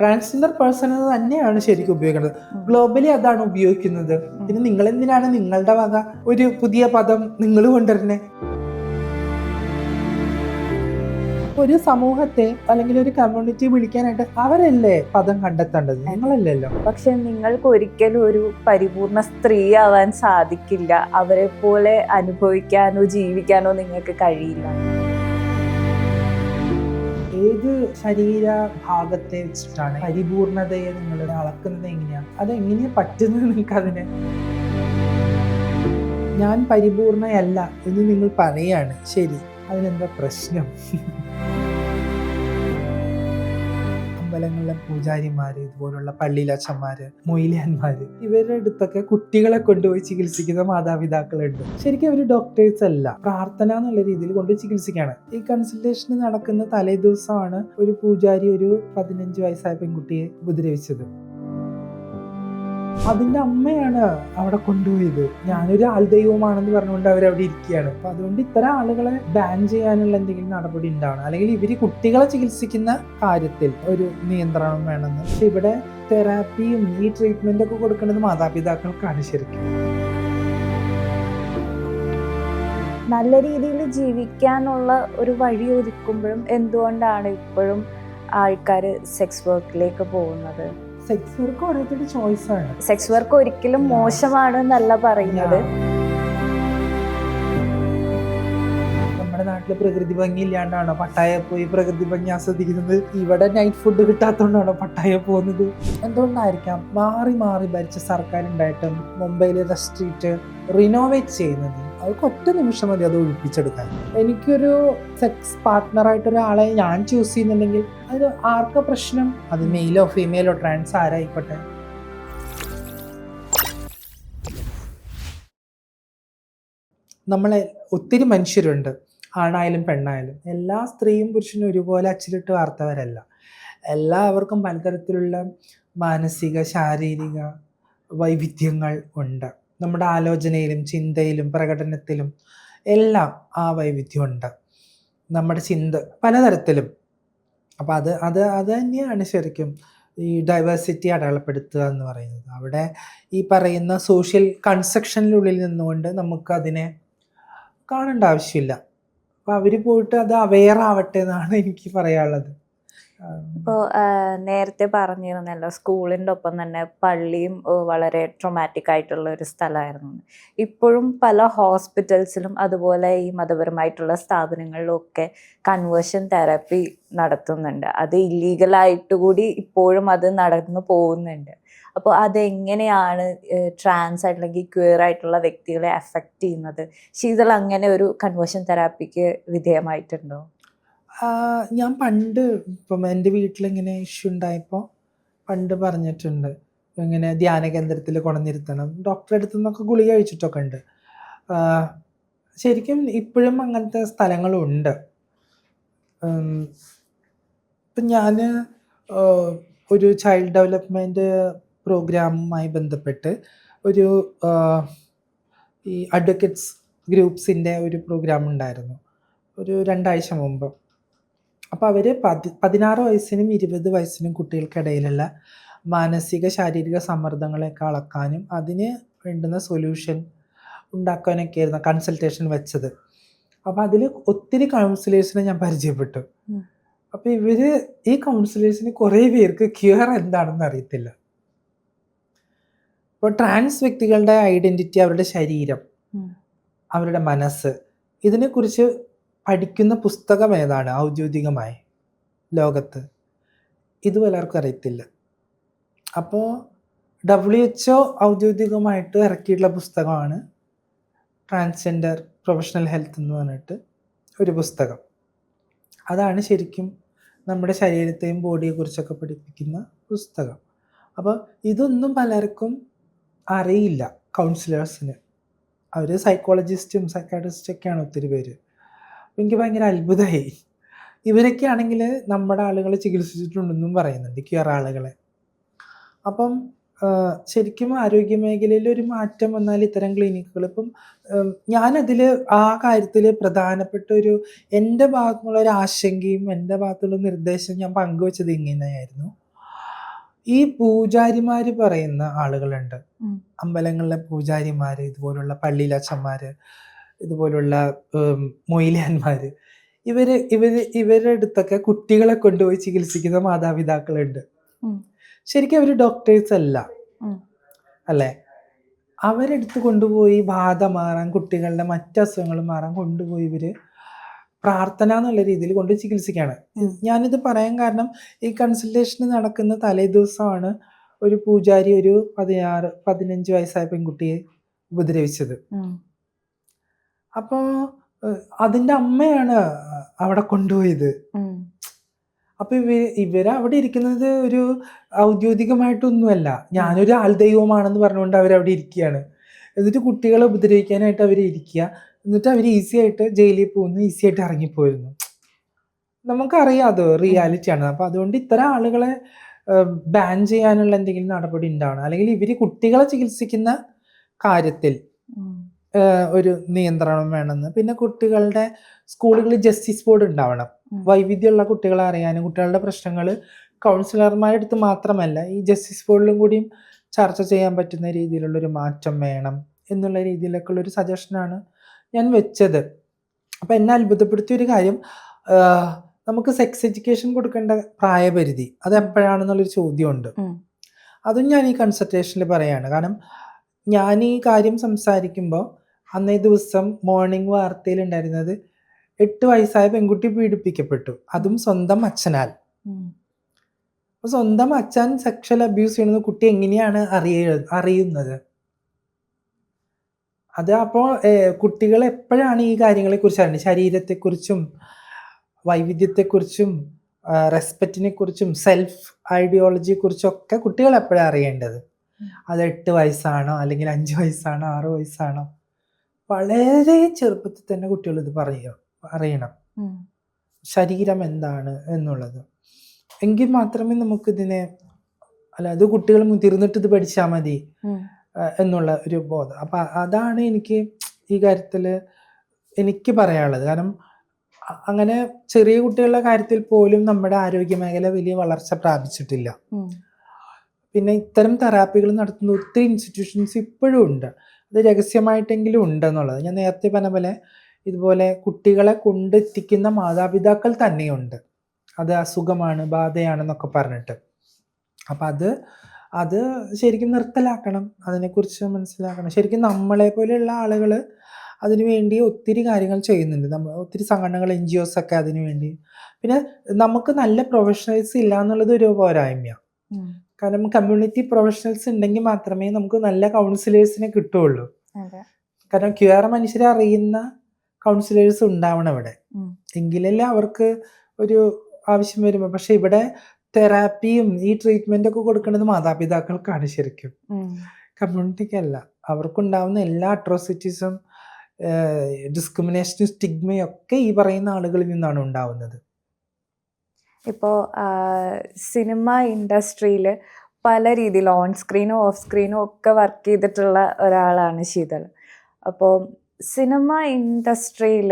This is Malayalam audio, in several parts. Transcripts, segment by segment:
ട്രാൻസ്ജെൻഡർ പേഴ്സൺ എന്ന് തന്നെയാണ് ശരിക്കും ഉപയോഗിക്കുന്നത്. ഗ്ലോബലി അതാണ് ഉപയോഗിക്കുന്നത്. പിന്നെ നിങ്ങൾ എന്തിനാണ് നിങ്ങളുടെ വക ഒരു പുതിയ പദം നിങ്ങൾ കൊണ്ടുവരുന്നേ? ഒരു സമൂഹത്തെ അല്ലെങ്കിൽ ഒരു കമ്മ്യൂണിറ്റി വിളിക്കാനായിട്ട് അവരല്ലേ പദം കണ്ടെത്തേണ്ടത്, നിങ്ങളല്ലല്ലോ. പക്ഷെ നിങ്ങൾക്ക് ഒരിക്കലും ഒരു പരിപൂർണ സ്ത്രീ ആവാൻ സാധിക്കില്ല. അവരെ പോലെ അനുഭവിക്കാനോ ജീവിക്കാനോ നിങ്ങൾക്ക് കഴിയില്ല. ഏത് ശരീര ഭാഗത്തെ വെച്ചിട്ടാണ് പരിപൂർണതയെ നിങ്ങൾ അളക്കുന്നത്? എങ്ങനെയാണ് അതെങ്ങനെയാ പറ്റുന്നത് നിങ്ങൾക്ക്? അതിന് ഞാൻ പരിപൂർണയല്ല എന്ന് നിങ്ങൾ പറയാണ്, ശരി, അതിനെന്താ പ്രശ്നം? അമ്പലങ്ങളിലെ പൂജാരിമാര്, ഇതുപോലുള്ള പള്ളിയിലച്ചന്മാര്, മൊയിലാന്മാര്, ഇവരുടെ അടുത്തൊക്കെ കുട്ടികളെ കൊണ്ടുപോയി ചികിത്സിക്കുന്ന മാതാപിതാക്കളുണ്ട്. ശരിക്കും അവർ ഡോക്ടേഴ്സ് അല്ല, പ്രാർത്ഥന എന്നുള്ള രീതിയിൽ കൊണ്ട് ചികിത്സിക്കുകയാണ്. ഈ കൺസൾട്ടേഷൻ നടക്കുന്ന തലേ ദിവസമാണ് ഒരു പൂജാരി ഒരു 15 വയസ്സായ പെൺകുട്ടിയെ ഉപദ്രവിച്ചത്. അതിന്റെ അമ്മയാണ് അവിടെ കൊണ്ടുപോയത്. ഞാനൊരു ആൾദൈവമാണെന്ന് പറഞ്ഞുകൊണ്ട് അവരവിടെ ഇരിക്കുകയാണ്. അപ്പൊ അതുകൊണ്ട് ഇത്തരം ആളുകളെ ബാൻ ചെയ്യാനുള്ള എന്തെങ്കിലും നടപടി ഉണ്ടാവണം, അല്ലെങ്കിൽ ഇവര് കുട്ടികളെ ചികിത്സിക്കുന്ന കാര്യത്തിൽ ഒരു നിയന്ത്രണം വേണമെന്ന്. പക്ഷെ ഇവിടെ തെറാപ്പിയും ഈ ട്രീറ്റ്മെന്റ് ഒക്കെ കൊടുക്കുന്നത് മാതാപിതാക്കൾക്കാണ് ശരിക്കും. നല്ല രീതിയിൽ ജീവിക്കാനുള്ള ഒരു വഴി ഒരുക്കുമ്പോഴും എന്തുകൊണ്ടാണ് ഇപ്പോഴും ആൾക്കാർ സെക്സ് വർക്കിലേക്ക് പോകുന്നത്? സെക്സ് വർക്ക് ഓരോരുത്തരുടെ ചോയ്സ് ആണ്. സെക്സ് വർക്ക് ഒരിക്കലും മോശമാണ് എന്നല്ല പറയുന്നത്. നമ്മുടെ നാട്ടില് പ്രകൃതി ഭംഗി ഇല്ലാണ്ടാണോ പട്ടായ പോയി പ്രകൃതി ഭംഗി ആസ്വദിക്കുന്നത്? ഇവിടെ നൈറ്റ് ഫുഡ് കിട്ടാത്തോണ്ടാണോ പട്ടായ പോകുന്നത്? എന്തുകൊണ്ടായിരിക്കാം മാറി മാറി ഭരിച്ച സർക്കാരുണ്ടായിട്ടും മുംബൈയിലെ സ്ട്രീറ്റ് റിനോവേറ്റ് ചെയ്യുന്നത്? അവർക്ക് ഒറ്റ നിമിഷം മതി അത് ഒഴിപ്പിച്ചെടുക്കാൻ. എനിക്കൊരു സെക്സ് പാർട്ട്ണറായിട്ടൊരാളെ ഞാൻ ചൂസ് ചെയ്യുന്നുണ്ടെങ്കിൽ അത് ആർക്കാ പ്രശ്നം? അത് മെയിലോ ഫീമെയിലോ ട്രാൻസ് ആരായിക്കോട്ടെ. നമ്മളെ ഒത്തിരി മനുഷ്യരുണ്ട്, ആണായാലും പെണ്ണായാലും. എല്ലാ സ്ത്രീയും പുരുഷനും ഒരുപോലെ അച്ചിലിട്ട് വാർത്തവരല്ല. എല്ലാവർക്കും പലതരത്തിലുള്ള മാനസിക ശാരീരിക വൈവിധ്യങ്ങൾ ഉണ്ട്. നമ്മുടെ ആലോചനയിലും ചിന്തയിലും പ്രകടനത്തിലും എല്ലാം ആ വൈവിധ്യമുണ്ട്. നമ്മുടെ ചിന്ത പലതരത്തിലും. അപ്പം അത് തന്നെയാണ് ശരിക്കും ഈ ഡൈവേഴ്സിറ്റി അടയാളപ്പെടുത്തുക എന്ന് പറയുന്നത്. അവിടെ ഈ പറയുന്ന സോഷ്യൽ കൺസ്ട്രക്ഷനിനുള്ളിൽ നിന്നുകൊണ്ട് നമുക്കതിനെ കാണേണ്ട ആവശ്യമില്ല. അപ്പം അവർ പോയിട്ട് അത് അവെയർ ആവട്ടെ എന്നാണ് എനിക്ക് പറയാനുള്ളത്. ഇപ്പോൾ നേരത്തെ പറഞ്ഞിരുന്നല്ലോ, സ്കൂളിൻ്റെ ഒപ്പം തന്നെ പള്ളിയും വളരെ ട്രോമാറ്റിക് ആയിട്ടുള്ള ഒരു സ്ഥലമായിരുന്നു. ഇപ്പോഴും പല ഹോസ്പിറ്റൽസിലും അതുപോലെ ഈ മതപരമായിട്ടുള്ള സ്ഥാപനങ്ങളിലും ഒക്കെ കൺവേർഷൻ തെറാപ്പി നടത്തുന്നുണ്ട്. അത് ഇല്ലീഗലായിട്ട് കൂടി ഇപ്പോഴും അത് നടന്നു പോകുന്നുണ്ട്. അപ്പോൾ അതെങ്ങനെയാണ് ട്രാൻസ് അല്ലെങ്കിൽ ക്വയർ ആയിട്ടുള്ള വ്യക്തികളെ അഫക്റ്റ് ചെയ്യുന്നത്? ശീതൾ അങ്ങനെ ഒരു കൺവേർഷൻ തെറാപ്പിക്ക് വിധേയമായിട്ടുണ്ടോ? ഞാൻ പണ്ട് ഇപ്പം എൻ്റെ വീട്ടിലിങ്ങനെ ഇഷ്യൂ ഉണ്ടായപ്പോൾ പണ്ട് പറഞ്ഞിട്ടുണ്ട്, ഇങ്ങനെ ധ്യാന കേന്ദ്രത്തിൽ കൊണ്ടുവന്നിരുത്തണം, ഡോക്ടറെ അടുത്തു നിന്നൊക്കെ ഗുളിക കഴിച്ചിട്ടൊക്കെ ഉണ്ട്. ശരിക്കും ഇപ്പോഴും അങ്ങനത്തെ സ്ഥലങ്ങളുണ്ട്. ഇപ്പം ഞാൻ ഒരു ചൈൽഡ് ഡെവലപ്മെൻറ്റ് പ്രോഗ്രാമുമായി ബന്ധപ്പെട്ട് ഒരു ഈ അഡ്വക്കേറ്റ്സ് ഗ്രൂപ്പ്സിൻ്റെ ഒരു പ്രോഗ്രാം ഉണ്ടായിരുന്നു ഒരു 2 ആഴ്ച മുമ്പ്. അപ്പോൾ അവർ 16 വയസ്സിനും 20 വയസ്സിനും കുട്ടികൾക്കിടയിലുള്ള മാനസിക ശാരീരിക സമ്മർദ്ദങ്ങളെയൊക്കെ അളക്കാനും അതിന് വേണ്ടുന്ന സൊല്യൂഷൻ ഉണ്ടാക്കാനൊക്കെയായിരുന്നു കൺസൾട്ടേഷൻ വെച്ചത്. അപ്പോൾ അതിൽ ഒത്തിരി കൗൺസിലേഴ്സിനെ ഞാൻ പരിചയപ്പെട്ടു. അപ്പോൾ ഈ കൗൺസിലേഴ്സിന് കുറേ പേർക്ക് ക്യൂർ എന്താണെന്ന് അറിയത്തില്ല. ഇപ്പോൾ ട്രാൻസ് വ്യക്തികളുടെ ഐഡൻറ്റിറ്റി, അവരുടെ ശരീരം, അവരുടെ മനസ്സ്, ഇതിനെക്കുറിച്ച് പഠിക്കുന്ന പുസ്തകം ഏതാണ് ഔദ്യോഗികമായി ലോകത്ത്? ഇത് പലർക്കും അറിയത്തില്ല. അപ്പോൾ WHO ഔദ്യോഗികമായിട്ട് ഇറക്കിയിട്ടുള്ള പുസ്തകമാണ് ട്രാൻസ്ജെൻഡർ പ്രൊഫഷണൽ ഹെൽത്ത് എന്ന് പറഞ്ഞിട്ട് ഒരു പുസ്തകം. അതാണ് ശരിക്കും നമ്മുടെ ശരീരത്തെയും ബോഡിയെക്കുറിച്ചൊക്കെ പഠിപ്പിക്കുന്ന പുസ്തകം. അപ്പോൾ ഇതൊന്നും പലർക്കും അറിയില്ല കൗൺസിലേഴ്സിന്. അവർ സൈക്കോളജിസ്റ്റും സൈക്കാട്രിസ്റ്റൊക്കെയാണ് ഒത്തിരി പേര്. എനിക്ക് ഭയങ്കര അത്ഭുതമായി. ഇവരൊക്കെ ആണെങ്കിൽ നമ്മുടെ ആളുകളെ ചികിത്സിച്ചിട്ടുണ്ടെന്നും പറയുന്നുണ്ട്, ക്യൂർ ആളുകളെ. അപ്പം ശരിക്കും ആരോഗ്യ മേഖലയിൽ ഒരു മാറ്റം വന്നാൽ ഇത്തരം ക്ലിനിക്കുകൾ, ഇപ്പം ഞാനതിൽ ആ കാര്യത്തിൽ പ്രധാനപ്പെട്ട എൻ്റെ ഭാഗത്തുനിന്നുള്ള ഒരു ആശങ്കയും എൻ്റെ ഭാഗത്തുള്ള നിർദ്ദേശം ഞാൻ പങ്കുവച്ചത് ഇങ്ങനെയായിരുന്നു. ഈ പൂജാരിമാര് പറയുന്ന ആളുകളുണ്ട്, ഉം. അമ്പലങ്ങളിലെ പൂജാരിമാര്, ഇതുപോലുള്ള പള്ളിയിലച്ചന്മാര്, ഇതുപോലുള്ള മൊയിലാന്മാര്, ഇവരുടെ അടുത്തൊക്കെ കുട്ടികളെ കൊണ്ടുപോയി ചികിത്സിക്കുന്ന മാതാപിതാക്കളുണ്ട്. ഉം. ശരിക്കും അവർ ഡോക്ടേഴ്സ് അല്ല, ഉം. അല്ലേ? അവരെടുത്ത് കൊണ്ടുപോയി ബാധ മാറാൻ, കുട്ടികളുടെ മറ്റ് അസുഖങ്ങൾ മാറാൻ കൊണ്ടുപോയി ഇവര് പ്രാർത്ഥന എന്നുള്ള രീതിയിൽ കൊണ്ട് ചികിത്സിക്കുകയാണ്. ഉം. ഞാനിത് പറയാൻ കാരണം, ഈ കൺസൾട്ടേഷൻ നടക്കുന്ന തലേ ദിവസമാണ് ഒരു പൂജാരി ഒരു 15 വയസ്സായ പെൺകുട്ടിയെ ഉപദ്രവിച്ചത്. ഉം. അപ്പോ അതിന്റെ അമ്മയാണ് അവിടെ കൊണ്ടുപോയത്. ഉം. അപ്പൊ ഇവര് അവിടെ ഇരിക്കുന്നത് ഒരു ഔദ്യോഗികമായിട്ടൊന്നുമല്ല, ഞാനൊരു ആൾദൈവമാണെന്ന് പറഞ്ഞുകൊണ്ട് അവരവിടെ ഇരിക്കുകയാണ്. എന്നിട്ട് കുട്ടികളെ ഉപദ്രവിക്കാനായിട്ട് അവർ ഇരിക്കുക. എന്നിട്ട് അവർ ഈസി ആയിട്ട് ജയിലിൽ പോകുന്നു, ഈസി ആയിട്ട് ഇറങ്ങിപ്പോയിരുന്നു. നമുക്കറിയാം അത് റിയാലിറ്റിയാണ്. അപ്പൊ അതുകൊണ്ട് ഇത്തരം ആളുകളെ ബാൻ ചെയ്യാനുള്ള എന്തെങ്കിലും നടപടി ഉണ്ടാവണം, അല്ലെങ്കിൽ ഇവര് കുട്ടികളെ ചികിത്സിക്കുന്ന കാര്യത്തിൽ ഉം. ഒരു നിയന്ത്രണം വേണമെന്ന്. പിന്നെ കുട്ടികളുടെ സ്കൂളുകളിൽ ജസ്റ്റിസ് ബോർഡ് ഉണ്ടാവണം. വൈവിധ്യമുള്ള കുട്ടികളെ അറിയാനും കുട്ടികളുടെ പ്രശ്നങ്ങൾ കൗൺസിലർമാരുടെ അടുത്ത് മാത്രമല്ല, ഈ ജസ്റ്റിസ് ബോർഡിലും കൂടിയും ചർച്ച ചെയ്യാൻ പറ്റുന്ന രീതിയിലുള്ളൊരു മാറ്റം വേണം എന്നുള്ള രീതിയിലൊക്കെ ഉള്ളൊരു സജഷനാണ് ഞാൻ വെച്ചത്. അപ്പം എന്നെ അത്ഭുതപ്പെടുത്തിയ ഒരു കാര്യം, നമുക്ക് സെക്സ് എഡ്യൂക്കേഷൻ കൊടുക്കേണ്ട പ്രായപരിധി അത് എപ്പോഴാണെന്നുള്ളൊരു ചോദ്യമുണ്ട്. അതും ഞാൻ ഈ കൺസൾട്ടേഷനിൽ പറയാണ്. കാരണം ഞാൻ ഈ കാര്യം സംസാരിക്കുമ്പോൾ അന്നേ ദിവസം മോർണിംഗ് വാർത്തയിൽ ഉണ്ടായിരുന്നത് 8 വയസ്സായ പെൺകുട്ടി പീഡിപ്പിക്കപ്പെട്ടു, അതും സ്വന്തം അച്ഛനാൽ. അപ്പോൾ സ്വന്തം അച്ഛൻ സെക്ഷൽ അബ്യൂസ് ചെയ്യുന്നത് കുട്ടി എങ്ങനെയാണ് അറിയുന്നത്? അത് അപ്പോൾ കുട്ടികൾ എപ്പോഴാണ് ഈ കാര്യങ്ങളെക്കുറിച്ച് അറിയുന്നത്? ശരീരത്തെക്കുറിച്ചും വൈവിധ്യത്തെക്കുറിച്ചും റെസ്പെക്റ്റിനെ കുറിച്ചും സെൽഫ് ഐഡിയോളജിയെക്കുറിച്ചും ഒക്കെ കുട്ടികൾ എപ്പോഴാണ് അറിയേണ്ടത്? അത് 8 വയസ്സാണോ, അല്ലെങ്കിൽ 5 വയസ്സാണോ, 6 വയസ്സാണോ? വളരെ ചെറുപ്പത്തിൽ തന്നെ കുട്ടികൾ ഇത് അറിയണം, ശരീരം എന്താണ് എന്നുള്ളത്. എങ്കിൽ മാത്രമേ നമുക്കിതിനെ, അല്ല അത് കുട്ടികൾ മുതിർന്നിട്ട് ഇത് പഠിച്ചാൽ മതി എന്നുള്ള ഒരു ബോധം. അപ്പം അതാണ് എനിക്ക് ഈ കാര്യത്തിൽ എനിക്ക് പറയാനുള്ളത്. കാരണം അങ്ങനെ ചെറിയ കുട്ടികളുടെ കാര്യത്തിൽ പോലും നമ്മുടെ ആരോഗ്യ മേഖല വലിയ വളർച്ച പ്രാപിച്ചിട്ടില്ല. പിന്നെ ഇത്തരം തെറാപ്പികൾ നടത്തുന്ന ഒത്തിരി ഇൻസ്റ്റിറ്റ്യൂഷൻസ് ഇപ്പോഴും ഉണ്ട്, അത് രഹസ്യമായിട്ടെങ്കിലും ഉണ്ടെന്നുള്ളത്. ഞാൻ നേരത്തെ പറഞ്ഞ പോലെ ഇതുപോലെ കുട്ടികളെ കൊണ്ടെത്തിക്കുന്ന മാതാപിതാക്കൾ തന്നെയുണ്ട്, അത് അസുഖമാണ്, ബാധയാണെന്നൊക്കെ പറഞ്ഞിട്ട്. അപ്പം അത് ശരിക്കും നിർത്തലാക്കണം, അതിനെക്കുറിച്ച് മനസ്സിലാക്കണം. ശരിക്കും നമ്മളെ പോലെയുള്ള ആളുകൾ അതിനു വേണ്ടി ഒത്തിരി കാര്യങ്ങൾ ചെയ്യുന്നുണ്ട്. നമ്മൾ ഒത്തിരി സംഘടനകൾ, NGOs ഒക്കെ അതിനു വേണ്ടി. പിന്നെ നമുക്ക് നല്ല പ്രൊഫഷണൽസ് ഇല്ല എന്നുള്ളത് ഒരു പോരായ്മയാണ്. കാരണം കമ്മ്യൂണിറ്റി പ്രൊഫഷണൽസ് ഉണ്ടെങ്കിൽ മാത്രമേ നമുക്ക് നല്ല കൗൺസിലേഴ്സിനെ കിട്ടുകയുള്ളൂ. കാരണം ക്യൂർ മനുഷ്യരെ അറിയുന്ന കൗൺസിലേഴ്സ് ഉണ്ടാവണം ഇവിടെ, എങ്കിലല്ലേ അവർക്ക് ഒരു ആവശ്യം വരുമ്പോൾ. പക്ഷെ ഇവിടെ തെറാപ്പിയും ഈ ട്രീറ്റ്മെന്റ് ഒക്കെ കൊടുക്കുന്നത് മാതാപിതാക്കൾക്കാണ് ശരിക്കും, കമ്മ്യൂണിറ്റിക്കല്ല. അവർക്കുണ്ടാവുന്ന എല്ലാ അട്രോസിറ്റീസും ഡിസ്ക്രിമിനേഷനും സ്റ്റിഗ്മയും ഒക്കെ ഈ പറയുന്ന ആളുകളിൽ നിന്നാണ് ഉണ്ടാവുന്നത്. ഇപ്പോൾ സിനിമ ഇൻഡസ്ട്രിയിൽ പല രീതിയിൽ ഓൺ സ്ക്രീനും ഓഫ് സ്ക്രീനും ഒക്കെ വർക്ക് ചെയ്തിട്ടുള്ള ഒരാളാണ് ശീതൾ. അപ്പോൾ സിനിമ ഇൻഡസ്ട്രിയിൽ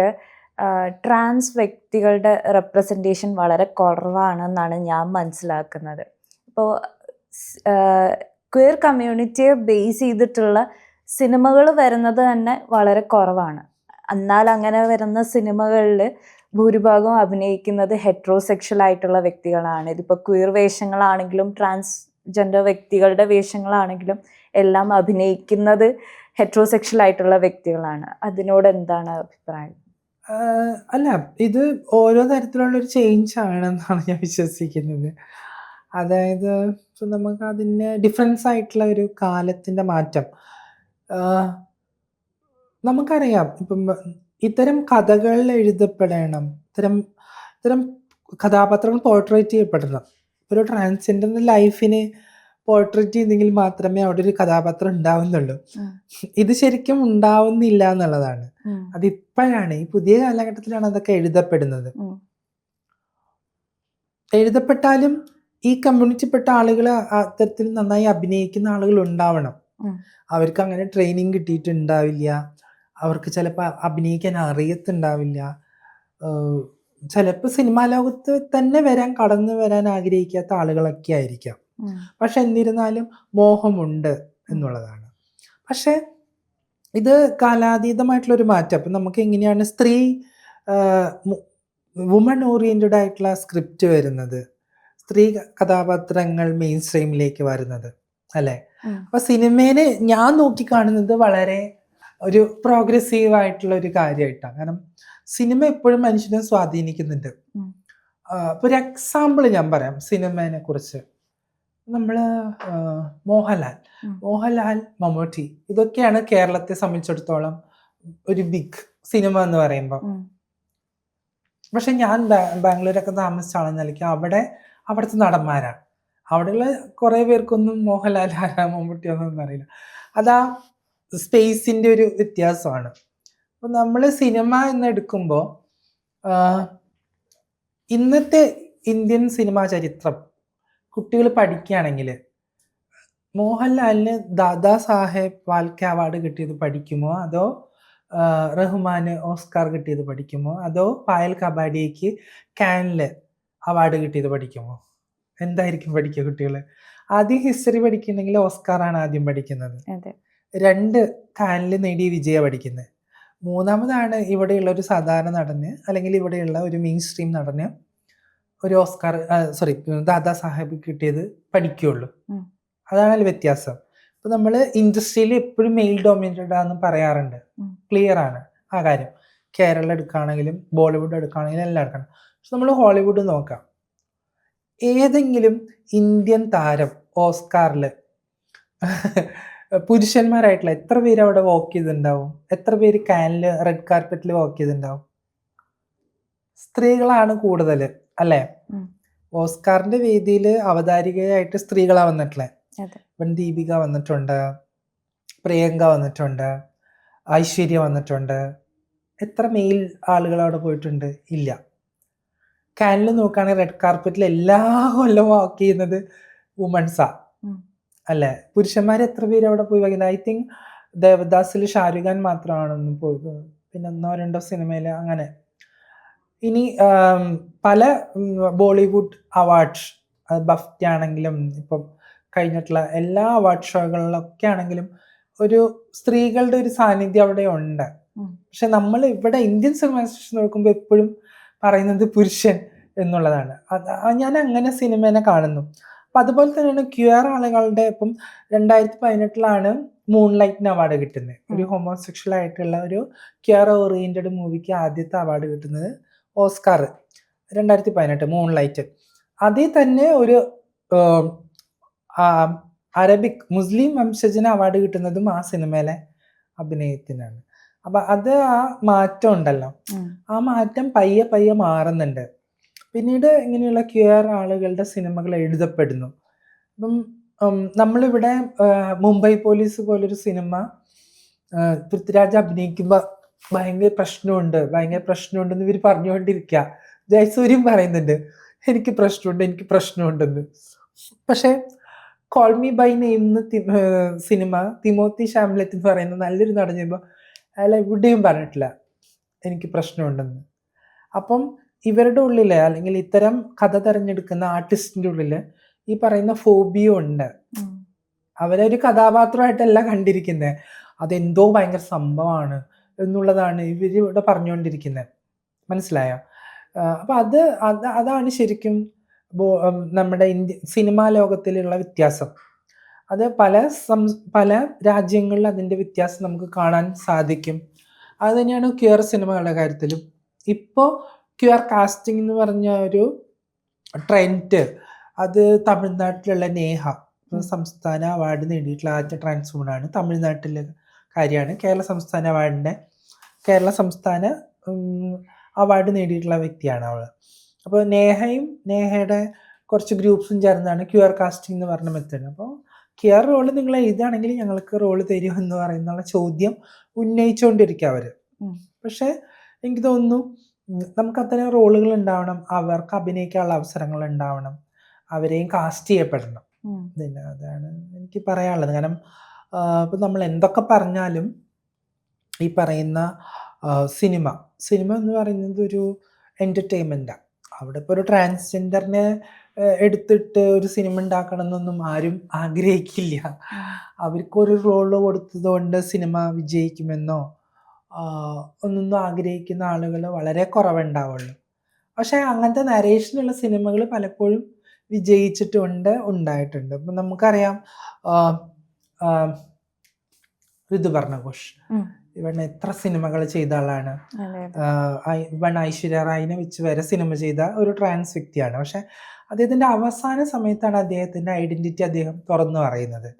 ട്രാൻസ് വ്യക്തികളുടെ റെപ്രസെൻറ്റേഷൻ വളരെ കുറവാണെന്നാണ് ഞാൻ മനസ്സിലാക്കുന്നത്. ഇപ്പോൾ ക്വയർ കമ്മ്യൂണിറ്റിയെ ബേസ് ചെയ്തിട്ടുള്ള സിനിമകൾ വരുന്നത് തന്നെ വളരെ കുറവാണ്. എന്നാൽ അങ്ങനെ വരുന്ന സിനിമകളിൽ ഭൂരിഭാഗം അഭിനയിക്കുന്നത് ഹെട്രോസെക്ഷൽ ആയിട്ടുള്ള വ്യക്തികളാണ്. ഇതിപ്പോൾ ക്വയർ വേഷങ്ങളാണെങ്കിലും ട്രാൻസ്ജെൻഡർ വ്യക്തികളുടെ വേഷങ്ങളാണെങ്കിലും എല്ലാം അഭിനയിക്കുന്നത് ഹെട്രോസെക്ഷൽ ആയിട്ടുള്ള വ്യക്തികളാണ്. അതിനോട് എന്താണ് അഭിപ്രായം? അല്ല, ഇത് ഓരോ തരത്തിലുള്ളൊരു ചേഞ്ച് ആണെന്നാണ് ഞാൻ വിശ്വസിക്കുന്നത്. അതായത് നമുക്ക് അതിന് ഡിഫറൻസ് ആയിട്ടുള്ള ഒരു കാലത്തിൻ്റെ മാറ്റം നമുക്കറിയാം. ഇപ്പം ഇത്തരം കഥകൾ എഴുതപ്പെടണം, ഇത്തരം കഥാപാത്രങ്ങൾ പോർട്രേറ്റ് ചെയ്യപ്പെടണം. ഒരു ട്രാൻസ്ജെൻഡർ ലൈഫിനെ പോർട്രേറ്റ് ചെയ്തെങ്കിൽ മാത്രമേ അവിടെ ഒരു കഥാപാത്രം ഉണ്ടാവുന്നുള്ളൂ. ഇത് ശരിക്കും ഉണ്ടാവുന്നില്ല എന്നുള്ളതാണ്. അതിപ്പോഴാണ്, ഈ പുതിയ കാലഘട്ടത്തിലാണ് അതൊക്കെ എഴുതപ്പെടുന്നത്. എഴുതപ്പെട്ടാലും ഈ കമ്മ്യൂണിറ്റിപ്പെട്ട ആളുകൾ അത്തരത്തിൽ നന്നായി അഭിനയിക്കുന്ന ആളുകൾ ഉണ്ടാവണം. അവർക്ക് അങ്ങനെ ട്രെയിനിങ് കിട്ടിയിട്ടുണ്ടാവില്ല, അവർക്ക് ചിലപ്പോൾ അഭിനയിക്കാൻ അറിയത്തുണ്ടാവില്ല, ചിലപ്പോൾ സിനിമാ ലോകത്ത് തന്നെ കടന്നു വരാൻ ആഗ്രഹിക്കാത്ത ആളുകളൊക്കെ ആയിരിക്കാം. പക്ഷെ എന്നിരുന്നാലും മോഹമുണ്ട് എന്നുള്ളതാണ്. പക്ഷെ ഇത് കാലാതീതമായിട്ടുള്ളൊരു മാറ്റം. അപ്പം നമുക്ക് എങ്ങനെയാണ് സ്ത്രീ വുമൺ ഓറിയൻറ്റഡ് ആയിട്ടുള്ള സ്ക്രിപ്റ്റ് വരുന്നത്, സ്ത്രീ കഥാപാത്രങ്ങൾ മെയിൻ സ്ട്രീമിലേക്ക് വരുന്നത് അല്ലേ? അപ്പൊ സിനിമേനെ ഞാൻ നോക്കിക്കാണുന്നത് വളരെ ഒരു പ്രോഗ്രസീവ് ആയിട്ടുള്ള ഒരു കാര്യമായിട്ടാണ്. കാരണം സിനിമ എപ്പോഴും മനുഷ്യനെ സ്വാധീനിക്കുന്നുണ്ട്. ഇപ്പൊ ഒരു എക്സാമ്പിൾ ഞാൻ പറയാം സിനിമേനെ കുറിച്ച്. നമ്മള് മോഹൻലാൽ, മമ്മൂട്ടി ഇതൊക്കെയാണ് കേരളത്തെ സംബന്ധിച്ചിടത്തോളം ഒരു ബിഗ് സിനിമ എന്ന് പറയുമ്പോൾ. പക്ഷെ ഞാൻ ബാംഗ്ലൂരൊക്കെ താമസിച്ച ആളെന്ന നിലയ്ക്ക് അവിടുത്തെ നടന്മാരാണ്. അവിടെയുള്ള കുറെ പേർക്കൊന്നും മോഹൻലാൽ ആരാ മമ്മൂട്ടി ഒന്നും അറിയില്ല. അതാ സ്പേസിന്റെ ഒരു വ്യത്യാസമാണ്. അപ്പൊ നമ്മൾ സിനിമ എന്ന് എടുക്കുമ്പോൾ ഇന്നത്തെ ഇന്ത്യൻ സിനിമാ ചരിത്രം കുട്ടികൾ പഠിക്കുകയാണെങ്കിൽ മോഹൻലാലിന് ദാദാ സാഹേബ് ഫാൽക്കെ അവാർഡ് കിട്ടിയത് പഠിക്കുമോ, അതോ റഹ്മാന് ഓസ്കാർ കിട്ടിയത് പഠിക്കുമോ, അതോ പായൽ കബാഡിക്ക് കാനില് അവാർഡ് കിട്ടിയത് പഠിക്കുമോ? എന്തായിരിക്കും പഠിക്കുക കുട്ടികൾ? ആദ്യം ഹിസ്റ്ററി പഠിക്കുന്നെങ്കിൽ ഓസ്കാറാണ് ആദ്യം പഠിക്കുന്നത്. 2 കാനില് നേടിയ വിജയ പഠിക്കുന്നത്. 3-മതാണ് ഇവിടെയുള്ള ഒരു സാധാരണ നടന് അല്ലെങ്കിൽ ഇവിടെയുള്ള ഒരു മെയിൻ സ്ട്രീം നടന് ഒരു ഓസ്കാർ ദാദാ സാഹേബ് കിട്ടിയത് പഠിക്കുകയുള്ളൂ. അതാണ് വ്യത്യാസം. ഇപ്പൊ നമ്മൾ ഇൻഡസ്ട്രിയിൽ എപ്പോഴും മെയിൽ ഡോമിനേറ്റഡ് ആണെന്ന് പറയാറുണ്ട്. ക്ലിയർ ആണ് ആ കാര്യം. കേരളം എടുക്കുകയാണെങ്കിലും ബോളിവുഡ് എടുക്കുകയാണെങ്കിലും എല്ലാം എടുക്കണം. പക്ഷെ നമ്മൾ ഹോളിവുഡ് നോക്കാം. ഏതെങ്കിലും ഇന്ത്യൻ താരം ഓസ്കാറിൽ പുരുഷന്മാരായിട്ടുള്ള എത്ര പേര് അവിടെ വോക്ക് ചെയ്തിട്ടുണ്ടാവും? എത്ര പേര് കാനില് റെഡ് കാർപ്പറ്റിൽ വോക്ക് ചെയ്തിട്ടുണ്ടാവും? സ്ത്രീകളാണ് കൂടുതൽ അല്ലേ? ഓസ്കാറിന്റെ വേദിയിൽ അവതാരികയായിട്ട് സ്ത്രീകളാണ് വന്നിട്ടുള്ളത്. ഇപ്പം ദീപിക വന്നിട്ടുണ്ട്, പ്രിയങ്ക വന്നിട്ടുണ്ട്, ഐശ്വര്യ വന്നിട്ടുണ്ട്. എത്ര മെയിൽ ആളുകൾ അവിടെ പോയിട്ടുണ്ട്? ഇല്ല. കാനിൽ നോക്കുകയാണെങ്കിൽ റെഡ് കാർപ്പറ്റിൽ എല്ലാ കൊല്ലം വാക്ക് ചെയ്യുന്നത് വുമൺസാ അല്ലേ? പുരുഷന്മാർ എത്ര പേര് അവിടെ പോയി വയ്ക്കുന്നത്? ഐ തിങ്ക് ദേവദാസിൽ ഷാരൂഖ് ഖാൻ മാത്രമാണ് പോയത്. പിന്നെ 1-2 സിനിമയിൽ അങ്ങനെ. ഇനി പല ബോളിവുഡ് അവാർഡ്സ്, ബഫ്റ്റ ആണെങ്കിലും ഇപ്പം കഴിഞ്ഞിട്ടുള്ള എല്ലാ അവാർഡ് ഷോകളിലൊക്കെ ആണെങ്കിലും ഒരു സ്ത്രീകളുടെ ഒരു സാന്നിധ്യം അവിടെ ഉണ്ട്. പക്ഷെ നമ്മൾ ഇവിടെ ഇന്ത്യൻ സിനിമ നോക്കുമ്പോൾ എപ്പോഴും പറയുന്നത് പുരുഷൻ എന്നുള്ളതാണ്. ഞാൻ അങ്ങനെ സിനിമേനെ കാണുന്നു. അപ്പം അതുപോലെ തന്നെയാണ് ക്യൂർ ആളുകളുടെ. ഇപ്പം 2018 മൂൺലൈറ്റിന് അവാർഡ് കിട്ടുന്നത്. ഒരു ഹോമോസെക്ഷൽ ആയിട്ടുള്ള ഒരു ക്യൂർ ഓറിയന്റഡ് മൂവിക്ക് ആദ്യത്തെ അവാർഡ് കിട്ടുന്നത് ഓസ്കാർ 2018 മൂൺലൈറ്റ്. അതിൽ തന്നെ ഒരു അറബിക് മുസ്ലിം വംശജന് അവാർഡ് കിട്ടുന്നതും ആ സിനിമയിലെ അഭിനയത്തിനാണ്. അപ്പൊ അത് ആ മാറ്റം ഉണ്ടല്ലോ, ആ മാറ്റം പയ്യെ പയ്യെ മാറുന്നുണ്ട്. പിന്നീട് ഇങ്ങനെയുള്ള ക്യൂർ ആളുകളുടെ സിനിമകൾ എഴുതപ്പെടുന്നു. അപ്പം നമ്മളിവിടെ മുംബൈ പോലീസ് പോലൊരു സിനിമ പൃഥ്വിരാജ് അഭിനയിക്കുമ്പോൾ ഭയങ്കര പ്രശ്നമുണ്ടെന്ന് ഇവർ പറഞ്ഞുകൊണ്ടിരിക്കുക. ജയസൂര്യൻ പറയുന്നുണ്ട് എനിക്ക് പ്രശ്നമുണ്ടെന്ന്. പക്ഷെ കോൾ മീ ബൈ നെയിം സിനിമ തിമോത്തി ഷാംലെറ്റ് എന്ന് പറയുന്ന നല്ലൊരു നടൻ ചെയ്യുമ്പോൾ അയാൾ എവിടെയും പറഞ്ഞിട്ടില്ല എനിക്ക് പ്രശ്നമുണ്ടെന്ന്. അപ്പം ഇവരുടെ ഉള്ളിൽ അല്ലെങ്കിൽ ഇത്തരം കഥ തിരഞ്ഞെടുക്കുന്ന ആർട്ടിസ്റ്റിൻ്റെ ഉള്ളിൽ ഈ പറയുന്ന ഫോബിയ ഉണ്ട്. അവരൊരു കഥാപാത്രമായിട്ടല്ല കണ്ടിരിക്കുന്നത്, അതെന്തോ ഭയങ്കര സംഭവമാണ് എന്നുള്ളതാണ് ഇവരിവിടെ പറഞ്ഞുകൊണ്ടിരിക്കുന്നത്. മനസ്സിലായോ? അപ്പം അതാണ് ശരിക്കും നമ്മുടെ സിനിമാ ലോകത്തിലുള്ള വ്യത്യാസം. അത് പല രാജ്യങ്ങളിൽ അതിൻ്റെ വ്യത്യാസം നമുക്ക് കാണാൻ സാധിക്കും. അത് തന്നെയാണ് ക്യൂർ സിനിമകളുടെ കാര്യത്തിലും. ഇപ്പോൾ ക്യൂർ കാസ്റ്റിംഗ് എന്ന് പറഞ്ഞ ഒരു ട്രെൻഡ്, അത് തമിഴ്നാട്ടിലുള്ള നേഹ സംസ്ഥാന അവാർഡ് നേടിയിട്ടുള്ള ആദ്യത്തെ ട്രാൻസ് വുമണാണ്. തമിഴ്നാട്ടിലെ കാര്യമാണ്. കേരള സംസ്ഥാന അവാർഡ് നേടിയിട്ടുള്ള വ്യക്തിയാണ് അവൾ. അപ്പോൾ നേഹയുടെ കുറച്ച് ഗ്രൂപ്പ്സും ചേർന്നാണ് ക്യൂർ കാസ്റ്റിംഗ് എന്ന് പറഞ്ഞ മെത്തേഡ്. അപ്പോൾ ക്യൂർ റോള് നിങ്ങൾ എഴുതുകയാണെങ്കിൽ ഞങ്ങൾക്ക് റോള് തരുമോ എന്ന് പറയുന്നുള്ള ചോദ്യം ഉന്നയിച്ചുകൊണ്ടിരിക്കുക അവർ. പക്ഷെ എനിക്ക് തോന്നുന്നു നമുക്ക് അത്തരം റോളുകൾ ഉണ്ടാവണം, അവർക്ക് അഭിനയിക്കാനുള്ള അവസരങ്ങൾ ഉണ്ടാവണം, അവരെയും കാസ്റ്റ് ചെയ്യപ്പെടണം. അതാണ് എനിക്ക് പറയാനുള്ളത്. കാരണം ഇപ്പം നമ്മൾ എന്തൊക്കെ പറഞ്ഞാലും ഈ പറയുന്ന സിനിമ എന്ന് പറയുന്നത് ഒരു എൻ്റർടൈൻമെൻറ്റാണ്. അവിടെ ഇപ്പോൾ ഒരു ട്രാൻസ്ജെൻഡറിനെ എടുത്തിട്ട് ഒരു സിനിമ ഉണ്ടാക്കണം എന്നൊന്നും ആരും ആഗ്രഹിക്കില്ല. അവർക്കൊരു റോള് കൊടുത്തത് കൊണ്ട് സിനിമ വിജയിക്കുമെന്നോ ഒന്നൊന്നും ആഗ്രഹിക്കുന്ന ആളുകൾ വളരെ കുറവുണ്ടാവുള്ളൂ. പക്ഷേ അങ്ങനത്തെ നരേഷനുള്ള സിനിമകൾ പലപ്പോഴും ഉണ്ടായിട്ടുണ്ട്. ഇപ്പം നമുക്കറിയാം ഋതുപർണ ഘോഷ് ഇവൻ എത്ര സിനിമകൾ ചെയ്ത ആളാണ്. ഇവൻ ഐശ്വര്യ റായിനെ വെച്ച് വരെ സിനിമ ചെയ്ത ഒരു ട്രാൻസ് വ്യക്തിയാണ്. പക്ഷെ അദ്ദേഹത്തിന്റെ അവസാന സമയത്താണ് അദ്ദേഹത്തിന്റെ ഐഡന്റിറ്റി അദ്ദേഹം തുറന്നു പറയുന്നത്.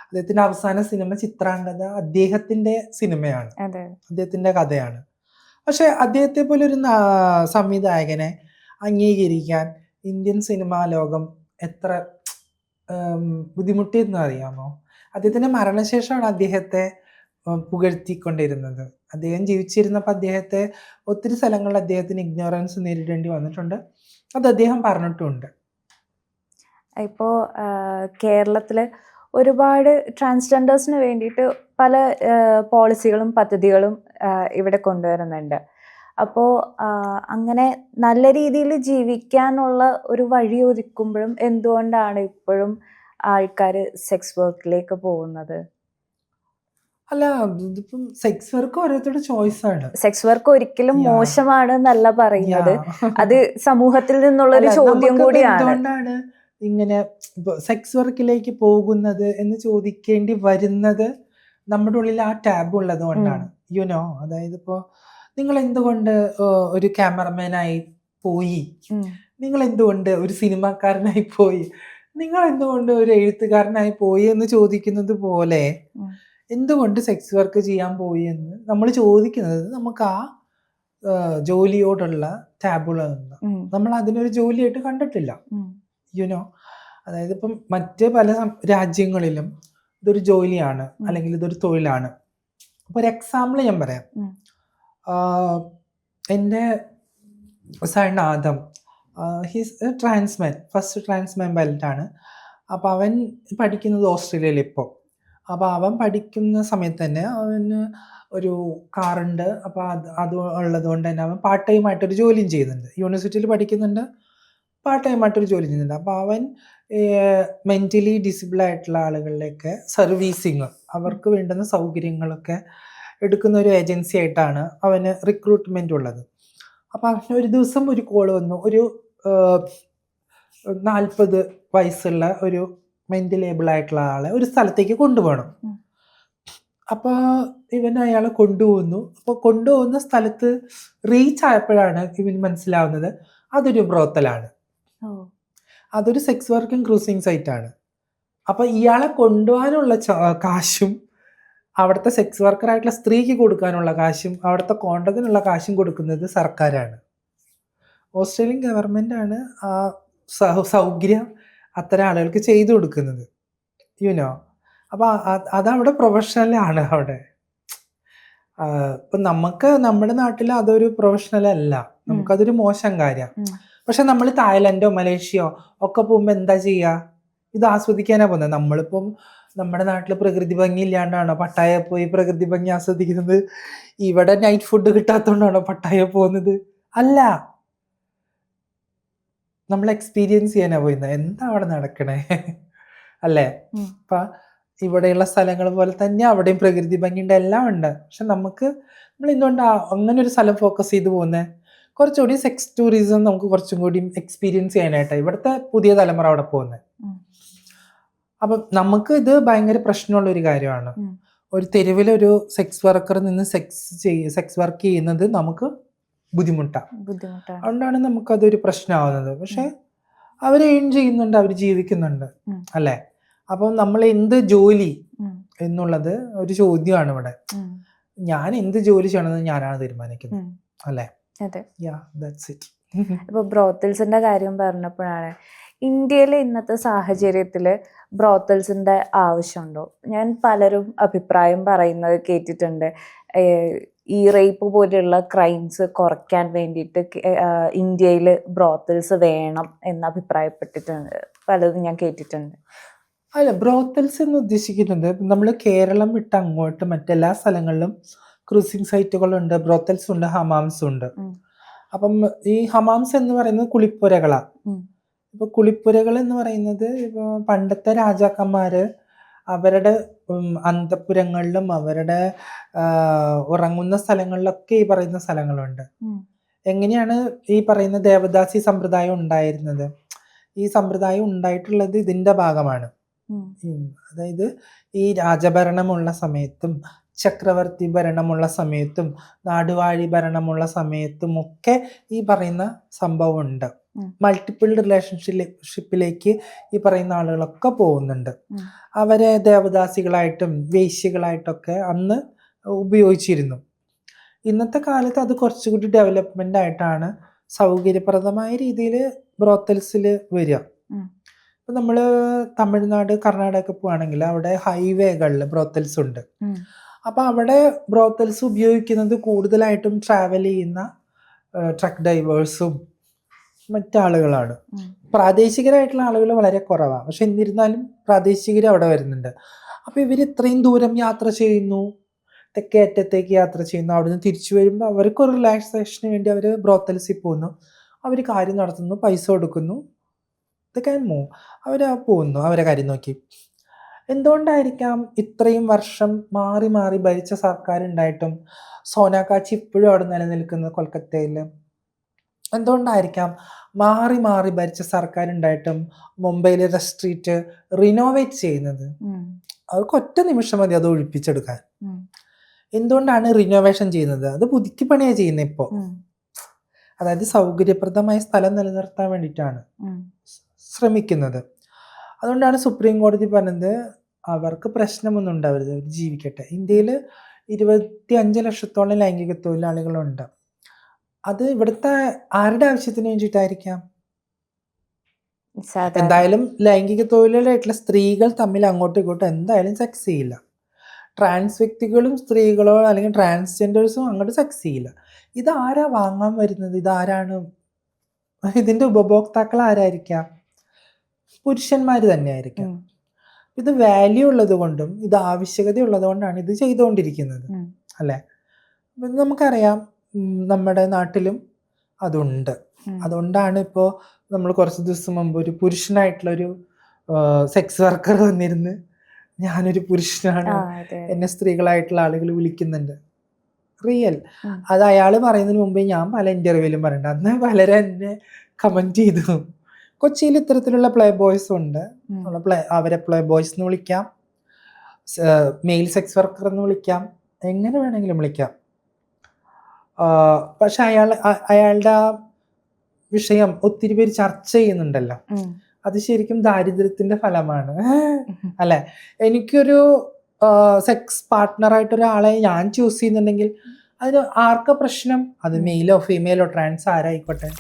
അദ്ദേഹത്തിന്റെ അവസാന സിനിമ ചിത്രാംഗത അദ്ദേഹത്തിന്റെ സിനിമയാണ്, അദ്ദേഹത്തിന്റെ കഥയാണ്. പക്ഷെ അദ്ദേഹത്തെ പോലെ ഒരു സംവിധായകനെ അംഗീകരിക്കാൻ ഇന്ത്യൻ സിനിമാ ലോകം എത്ര ബുദ്ധിമുട്ടിയെന്ന് അറിയാമോ? അദ്ദേഹത്തിന്റെ മരണശേഷമാണ് അദ്ദേഹത്തെ പുകഴ്ത്തിക്കൊണ്ടിരുന്നത്. അദ്ദേഹം ജീവിച്ചിരുന്നപ്പോൾ അദ്ദേഹത്തെ ഒത്തിരി സ്ഥലങ്ങളിൽ അദ്ദേഹത്തിന് ഇഗ്നോറൻസ് നേരിടേണ്ടി വന്നിട്ടുണ്ട്. അത് അദ്ദേഹം പറഞ്ഞിട്ടുണ്ട്. ഇപ്പോൾ കേരളത്തില് ഒരുപാട് ട്രാൻസ്ജെൻഡേഴ്സിന് വേണ്ടിയിട്ട് പല പോളിസികളും പദ്ധതികളും ഇവിടെ കൊണ്ടുവരുന്നുണ്ട്. അപ്പോൾ അങ്ങനെ നല്ല രീതിയിൽ ജീവിക്കാനുള്ള ഒരു വഴി ഒരുക്കുമ്പോഴും എന്തുകൊണ്ടാണ് ഇപ്പോഴും ആൾക്കാർ സെക്സ് വർക്കിലേക്ക് പോകുന്നത്? അല്ല, ഇതിപ്പം സെക്സ് വർക്ക് ഓരോരുത്തരുടെ ചോയ്സ് ആണ്. സെക്സ് വർക്ക് ഒരിക്കലും മോശമാണ് എന്നല്ല പറയുന്നത്, അത് സമൂഹത്തിൽ നിന്നുള്ള ഒരു ചോദ്യം കൂടിയാണ്. എന്തുകൊണ്ടാണ് ഇങ്ങനെ സെക്സ് വർക്കിലേക്ക് പോകുന്നത് എന്ന് ചോദിക്കേണ്ടി വരുന്നത് നമ്മുടെ ഉള്ളിൽ ആ ടാബ് ഉള്ളത് കൊണ്ടാണ്. യുനോ, അതായത് ഇപ്പോ നിങ്ങൾ എന്തുകൊണ്ട് ഒരു ക്യാമറമാനായി പോയി, നിങ്ങൾ എന്തുകൊണ്ട് ഒരു സിനിമാക്കാരനായി പോയി, നിങ്ങൾ എന്തുകൊണ്ട് ഒരു എഴുത്തുകാരനായി പോയി എന്ന് ചോദിക്കുന്നത് പോലെ എന്തുകൊണ്ട് സെക്സ് വർക്ക് ചെയ്യാൻ പോയി എന്ന് നമ്മൾ ചോദിക്കുന്നത് നമുക്ക് ആ ജോലിയോടുള്ള ടാബുകളാണ്. നമ്മൾ അതിനൊരു ജോലിയായിട്ട് കണ്ടിട്ടില്ല. യുനോ, അതായത് ഇപ്പം മറ്റ് പല രാജ്യങ്ങളിലും ഇതൊരു ജോലിയാണ് അല്ലെങ്കിൽ ഇതൊരു തൊഴിലാണ്. അപ്പോൾ ഒരു എക്സാമ്പിൾ ഞാൻ പറയാം. എൻ്റെ son Adam, his transman, first transman ബെൽറ്റാണ്. അപ്പോൾ അവൻ പഠിക്കുന്നത് ഓസ്ട്രേലിയയിൽ ഇപ്പോൾ. അപ്പോൾ അവൻ പഠിക്കുന്ന സമയത്ത് തന്നെ അവന് ഒരു കാറുണ്ട്. അപ്പോൾ അത് ഉള്ളത് കൊണ്ട് തന്നെ അവൻ പാർട്ട് ടൈം ആയിട്ടൊരു ജോലിയും ചെയ്യുന്നുണ്ട്. യൂണിവേഴ്സിറ്റിയിൽ പഠിക്കുന്നുണ്ട്, പാർട്ട് ടൈം ആയിട്ടൊരു ജോലി ചെയ്യുന്നുണ്ട്. അപ്പോൾ അവൻ മെൻ്റലി ഡിസബിൾ ആയിട്ടുള്ള ആളുകളിലേക്ക് സർവീസിങ്, അവർക്ക് വേണ്ടുന്ന സൗകര്യങ്ങളൊക്കെ എടുക്കുന്ന ഒരു ഏജൻസി ആയിട്ടാണ് അവന് റിക്രൂട്ട്മെൻ്റ് ഉള്ളത്. അപ്പോൾ അവന് ഒരു ദിവസം ഒരു കോൾ വന്നു, ഒരു 40 വയസ്സുള്ള ഒരു മെൻ്റലി ഏബിൾ ആയിട്ടുള്ള ആളെ ഒരു സ്ഥലത്തേക്ക് കൊണ്ടുപോകണം. അപ്പോൾ ഇവൻ അയാളെ കൊണ്ടുപോകുന്നു. അപ്പോൾ കൊണ്ടുപോകുന്ന സ്ഥലത്ത് റീച്ച് ആയപ്പോഴാണ് ഇവന് മനസ്സിലാവുന്നത് അതൊരു ബ്രോത്തലാണ്, അതൊരു സെക്സ് വർക്കിംഗ് ക്രൂസിങ് സൈറ്റാണ്. അപ്പോൾ ഇയാളെ കൊണ്ടുപോകാനുള്ള കാശും അവിടുത്തെ സെക്സ് വർക്കറായിട്ടുള്ള സ്ത്രീക്ക് കൊടുക്കാനുള്ള കാശും അവിടുത്തെ കോണ്ടതിനുള്ള കാശും കൊടുക്കുന്നത് സർക്കാരാണ്. ഓസ്ട്രേലിയൻ ഗവൺമെൻറ്റാണ് ആ സൗകര്യം അത്തരം ആളുകൾക്ക് ചെയ്തു കൊടുക്കുന്നത്. യുനോ, അപ്പോൾ അതവിടെ പ്രൊഫഷണലാണ് അവിടെ. ഇപ്പം നമുക്ക് നമ്മുടെ നാട്ടിൽ അതൊരു പ്രൊഫഷണൽ അല്ല, നമുക്കതൊരു മോശം കാര്യമാണ്. പക്ഷെ നമ്മൾ തായ്ലൻഡോ മലേഷ്യയോ ഒക്കെ പോകുമ്പോൾ എന്താ ചെയ്യുക? ഇത് ആസ്വദിക്കാനാണ് പോകുന്നത്. നമ്മളിപ്പം നമ്മുടെ നാട്ടിൽ പ്രകൃതി ഭംഗി ഇല്ലാണ്ടാണോ പട്ടായ പോയി പ്രകൃതി ഭംഗി ആസ്വദിക്കുന്നത്? ഇവിടെ നൈറ്റ് ഫുഡ് കിട്ടാത്തതുകൊണ്ടാണോ പട്ടായ പോകുന്നത്? അല്ല, നമ്മൾ എക്സ്പീരിയൻസ് ചെയ്യാനാ പോയിരുന്നത്. എന്താ അവിടെ നടക്കണേ അല്ലേ? അപ്പം ഇവിടെയുള്ള സ്ഥലങ്ങൾ പോലെ തന്നെ അവിടെയും പ്രകൃതി ഭംഗിയുണ്ട്, എല്ലാം ഉണ്ട്. പക്ഷെ നമ്മൾ എന്തുകൊണ്ടാണ് അങ്ങനെ ഒരു സ്ഥലം ഫോക്കസ് ചെയ്ത് പോകുന്നത്? കുറച്ചുകൂടി സെക്സ് ടൂറിസം നമുക്ക് കുറച്ചും കൂടി എക്സ്പീരിയൻസ് ചെയ്യാനായിട്ടാണ് ഇവിടുത്തെ പുതിയ തലമുറ അവിടെ പോകുന്നത്. അപ്പം നമുക്ക് ഇത് ഭയങ്കര പ്രശ്നമുള്ള ഒരു കാര്യമാണ്. ഒരു തെരുവിലൊരു സെക്സ് വർക്കർ നിന്ന് സെക്സ് വർക്ക് ചെയ്യുന്നത് നമുക്ക് ബുദ്ധിമുട്ടാണ്. അതുകൊണ്ടാണ് നമുക്കതൊരു പ്രശ്നമാവുന്നത്. പക്ഷെ അവർ ഏൺ ചെയ്യുന്നുണ്ട്, അവർ ജീവിക്കുന്നുണ്ട്, അല്ലേ? അപ്പം നമ്മൾ എന്ത് ജോലി എന്നുള്ളത് ഒരു ചോദ്യമാണ് ഇവിടെ. ഞാൻ എന്ത് ജോലി ചെയ്യണമെന്ന് ഞാനാണ് തീരുമാനിക്കുന്നത്, അല്ലേ? ഇപ്പൊ ബ്രോത്തൽസിന്റെ കാര്യം പറഞ്ഞപ്പോഴാണ്, ഇന്ത്യയിലെ ഇന്നത്തെ സാഹചര്യത്തില് ബ്രോത്തൽസിന്റെ ആവശ്യമുണ്ടോ? ഞാൻ പലരും അഭിപ്രായം പറയുന്നത് കേട്ടിട്ടുണ്ട്. ഈ റേപ്പ് പോലെയുള്ള ക്രൈംസ് കുറയ്ക്കാൻ വേണ്ടിയിട്ട് ഇന്ത്യയിൽ ബ്രോത്തൽസ് വേണം എന്ന് അഭിപ്രായപ്പെട്ടിട്ടുണ്ട്, പലതും ഞാൻ കേട്ടിട്ടുണ്ട്. അല്ല, ബ്രോത്തൽസ് എന്ന് ഉദ്ദേശിക്കുന്നത് നമ്മൾ കേരളം വിട്ട് അങ്ങോട്ട് മറ്റെല്ലാ സ്ഥലങ്ങളിലും ക്രൂസിംഗ് സൈറ്റുകളുണ്ട്, ബ്രോത്തൽസ് ഉണ്ട്, ഹമാംസ് ഉണ്ട്. അപ്പം ഈ ഹമാംസ് എന്ന് പറയുന്നത് കുളിപ്പുരകളാണ്. ഇപ്പൊ കുളിപ്പുരകൾ എന്ന് പറയുന്നത് ഇപ്പൊ പണ്ടത്തെ രാജാക്കന്മാര് അവരുടെ അന്തഃപുരങ്ങളിലും അവരുടെ ഉറങ്ങുന്ന സ്ഥലങ്ങളിലൊക്കെ ഈ പറയുന്ന സ്ഥലങ്ങളുണ്ട്. ഉം. എങ്ങനെയാണ് ഈ പറയുന്ന ദേവദാസി സമ്പ്രദായം ഉണ്ടായിരുന്നത്? ഈ സമ്പ്രദായം ഉണ്ടായിട്ടുള്ളത് ഇതിന്റെ ഭാഗമാണ്. ഉം. അതായത് ഈ രാജഭരണമുള്ള സമയത്തും ചക്രവർത്തി ഭരണമുള്ള സമയത്തും നാടുവാഴി ഭരണമുള്ള സമയത്തും ഒക്കെ ഈ പറയുന്ന സംഭവം ഉണ്ട്. ഉം. മൾട്ടിപ്പിൾ റിലേഷൻഷിപ്പിലേക്ക് ഈ പറയുന്ന ആളുകളൊക്കെ പോകുന്നുണ്ട്. ഉം. അവരെ ദേവദാസികളായിട്ടും വേശ്യകളായിട്ടൊക്കെ അന്ന് ഉപയോഗിച്ചിരുന്നു. ഇന്നത്തെ കാലത്ത് അത് കുറച്ചുകൂടി ഡെവലപ്മെന്റ് ആയിട്ടാണ് സൗകര്യപ്രദമായ രീതിയിൽ ബ്രോത്തൽസിൽ വരിക. ഉം. ഇപ്പൊ നമ്മള് തമിഴ്നാട് കർണാടക പോവാണെങ്കിൽ അവിടെ ഹൈവേകളിൽ ബ്രോത്തൽസ് ഉണ്ട്. ഉം. അപ്പൊ അവിടെ ബ്രോത്തൽസ് ഉപയോഗിക്കുന്നത് കൂടുതലായിട്ടും ട്രാവൽ ചെയ്യുന്ന ട്രക്ക് ഡ്രൈവേഴ്സും മറ്റാളുകളാണ്. ഉം. പ്രാദേശികരായിട്ടുള്ള ആളുകൾ വളരെ കുറവാണ്. പക്ഷെ എന്നിരുന്നാലും പ്രാദേശികർ അവിടെ വരുന്നുണ്ട്. അപ്പൊ ഇവർ ഇത്രയും ദൂരം യാത്ര ചെയ്യുന്നു, തെക്കേ അറ്റത്തേക്ക് യാത്ര ചെയ്യുന്നു, അവിടുന്ന് തിരിച്ചു വരുമ്പോൾ അവർക്ക് ഒരു റിലാക്സേഷന് വേണ്ടി അവർ ബ്രോത്തൽസിൽ പോകുന്നു, അവർ കാര്യം നടത്തുന്നു, പൈസ കൊടുക്കുന്നു, ഇതൊക്കെ അവർ പോകുന്നു അവരെ കാര്യം നോക്കി. എന്തുകൊണ്ടായിരിക്കാം ഇത്രയും വർഷം മാറി മാറി ഭരിച്ച സർക്കാർ ഉണ്ടായിട്ടും സോനാകാച്ചി ഇപ്പോഴും അവിടെ നിലനിൽക്കുന്നത് കൊൽക്കത്തയിൽ? എന്തുകൊണ്ടായിരിക്കാം മാറി മാറി ഭരിച്ച സർക്കാർ ഉണ്ടായിട്ടും മുംബൈയിലെ റെസ്ട്രീറ്റ് റിനോവേറ്റ് ചെയ്യുന്നത്? ഉം. അവർക്ക് ഒറ്റ നിമിഷം മതി അത് ഒഴിപ്പിച്ചെടുക്കാൻ. ഉം. എന്തുകൊണ്ടാണ് റിനോവേഷൻ ചെയ്യുന്നത്? അത് പുതുക്കി പണിയാണ് ചെയ്യുന്നത് ഇപ്പോൾ. ഉം. അതായത് സൗകര്യപ്രദമായ സ്ഥലം നിലനിർത്താൻ വേണ്ടിയിട്ടാണ് ഉം. ശ്രമിക്കുന്നത്. അതുകൊണ്ടാണ് സുപ്രീം കോടതി പറഞ്ഞത് അവർക്ക് പ്രശ്നമൊന്നും ഉണ്ടാവരുത്, അവർ ജീവിക്കട്ടെ. ഇന്ത്യയിൽ 25 ലക്ഷത്തോളം ലൈംഗിക തൊഴിലാളികളുണ്ട്. അത് ഇവിടുത്തെ ആരുടെ ആവശ്യത്തിന് വേണ്ടിയിട്ടായിരിക്കാം? സാധാരണ എന്തായാലും ലൈംഗിക തൊഴിലാളിയായിട്ടുള്ള സ്ത്രീകൾ തമ്മിൽ അങ്ങോട്ടും ഇങ്ങോട്ടും എന്തായാലും സെക്സ് ചെയ്യില്ല. ട്രാൻസ് വ്യക്തികളും സ്ത്രീകളോ അല്ലെങ്കിൽ ട്രാൻസ്ജെൻഡേഴ്സും അങ്ങോട്ട് സെക്സ് ചെയ്യില്ല. ഇതാരാ വാങ്ങാൻ വരുന്നത്? ഇതാരാണ്? ഇതിന്റെ ഉപഭോക്താക്കൾ ആരായിരിക്കാം? പുരുഷന്മാർ തന്നെയായിരിക്കാം. ഉം. ഇത് വാല്യൂ ഉള്ളത് കൊണ്ടും ഇത് ആവശ്യകത ഉള്ളത് കൊണ്ടാണ് ഇത് ചെയ്തുകൊണ്ടിരിക്കുന്നത്, ഉം. അല്ലേ? ഇത് നമുക്കറിയാം, നമ്മുടെ നാട്ടിലും അതുണ്ട്. ഉം. അതുകൊണ്ടാണ് ഇപ്പോൾ നമ്മൾ കുറച്ച് ദിവസം മുമ്പ് ഒരു പുരുഷനായിട്ടുള്ളൊരു സെക്സ് വർക്കർ വന്നിരുന്ന് ഞാനൊരു പുരുഷനാണ്, ആ, അതെ. എന്നെ സ്ത്രീകളായിട്ടുള്ള ആളുകൾ വിളിക്കുന്നുണ്ട്. റിയൽ. ഉം. അത് അയാൾ പറയുന്നതിന് മുമ്പേ ഞാൻ പല ഇന്റർവ്യൂവിലും പറഞ്ഞിട്ടുണ്ട്. അന്ന് പലരും എന്നെ കമന്റ് ചെയ്തു. കൊച്ചിയിൽ ഇത്തരത്തിലുള്ള പ്ലേ ബോയ്സും ഉണ്ട്. ഉം. അവരെ പ്ലേ ബോയ്സ് എന്ന് വിളിക്കാം, മെയിൽ സെക്സ് വർക്കർ എന്ന് വിളിക്കാം, എങ്ങനെ വേണമെങ്കിലും വിളിക്കാം. പക്ഷെ അയാളുടെ ആ വിഷയം ഒത്തിരി പേര് ചർച്ച ചെയ്യുന്നുണ്ടല്ലോ. ഉം. അത് ശരിക്കും ദാരിദ്ര്യത്തിന്റെ ഫലമാണ്, അല്ലെ? എനിക്കൊരു സെക്സ് പാർട്ട്ണറായിട്ട് ഒരാളെ ഞാൻ ചൂസ് ചെയ്യുന്നുണ്ടെങ്കിൽ അതിന് ആർക്കാ പ്രശ്നം? അത് മെയിലോ ഫീമെയിലോ ട്രാൻസ് ആരായിക്കോട്ടെ.